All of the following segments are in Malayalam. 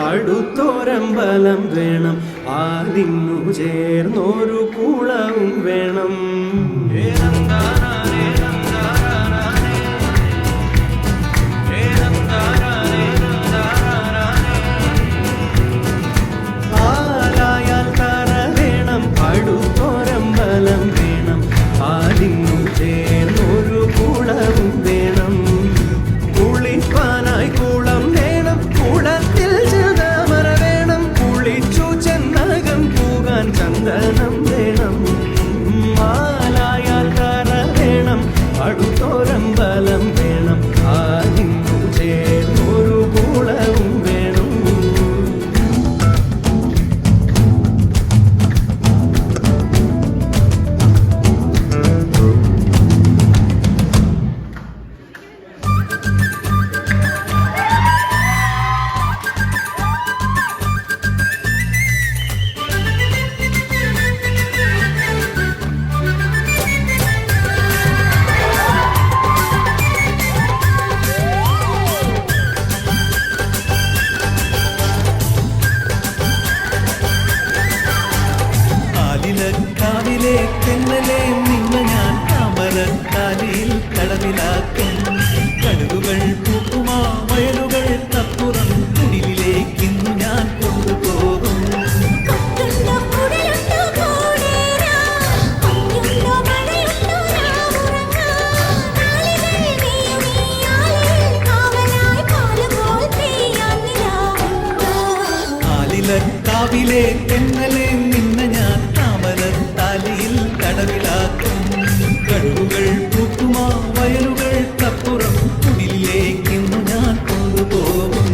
അടുത്തൊരമ്പലം വേണം, അതിന്നു ചേർന്നൊരു കുളവും വേണം. ആലായാൽ തറ വേണം, അടുത്തൊരമ്പലം വേണം, അതിന്നു ചേർന്നൊരു കുളവും വേണം. കുളിപ്പാനായി കുളം വേണം, കുളത്തിൽ ചെതാമര വേണം, കുളിച്ചു ചെന്നകം പോകാൻ ചന്ദനം വേണം. ആലായാൽ തറ വേണം, അടുത്തൊരമ്പലം വേണം, അതിന്നു ചേർന്നൊരു കുളവും വേണം. കാവിലെ തെന്നലെ നിന്ന ഞാൻ അമരക്കാലിൽ കടവിലാക്കും. കടുകുകൾ പൂക്കുമാ വയലുകൾ തപ്പുറം കുടിലേക്ക് ഞാൻ കൊണ്ടുപോകും. കാവിലെ തെന്നലെ നിന്ന ഞാൻ താമരത്താലിയിൽ കടവിലാക്കും. കടുകുകൾ പൂക്കുമാ വയലുകൾ തപ്പുറം കുടിലേക്ക് ഞാൻ കൊണ്ടുപോകും.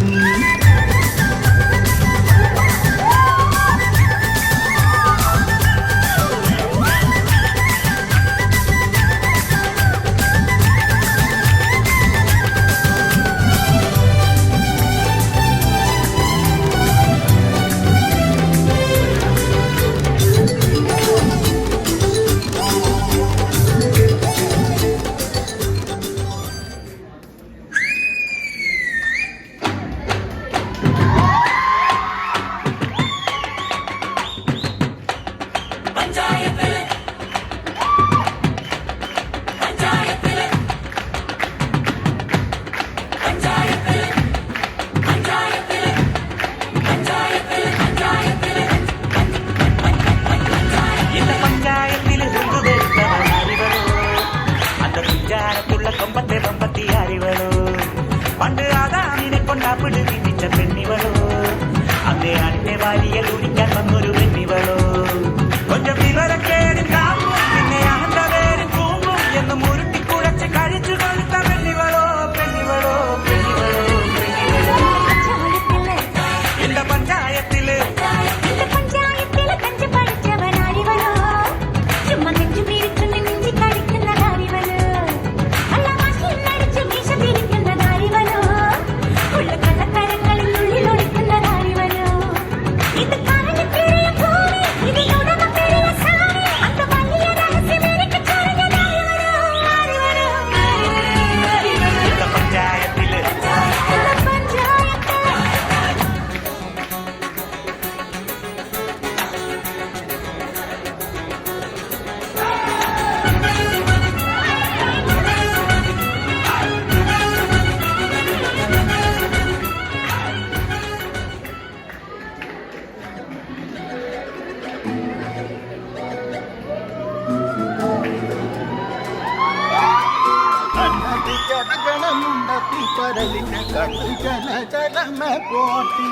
പണ്ട് ആദാമിനെ കൊണ്ടാപ്പിട് വിധിച്ച പെണ്ണിവളോ, അന്നേ ആണിന്റെ വാരിയൽ ഉടിക്കാൻ വന്നൊരു പെണ്ണിവളോ. കൊഞ്ചം വിവരക്കേടും കാവും പിന്നെ അഹന്ത പേരും കൂമ്പും എന്നും ഉരുട്ടിക്കുഴച്ച് കഴിച്ചു കൊഴുത്ത പെണ്ണിവളോ, പെണ്ണിവളോ, പെണ്ണിവളോ, പെണ്ണിവളോ. എന്റെ പഞ്ചായത്തില് പരലിന് കടു ജല ജലമ പോട്ടി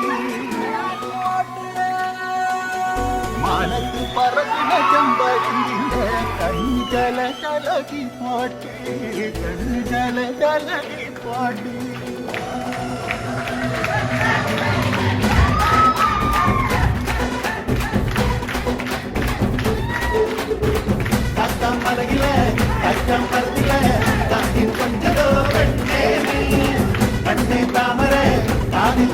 മാനത്ത് പറകിന ചെമ്പരിന്റെ കണ്ണു ജല ജലകി പോട്ടി, കണ്ണു ജല ജലകി പോട്ടി. മലകിലെ കറ്റം പറത്തിലെ താത്തിൻ കൊഞ്ചതോ പെണ്ണേ നീ, കണ്ണേ താമര കാതിൽ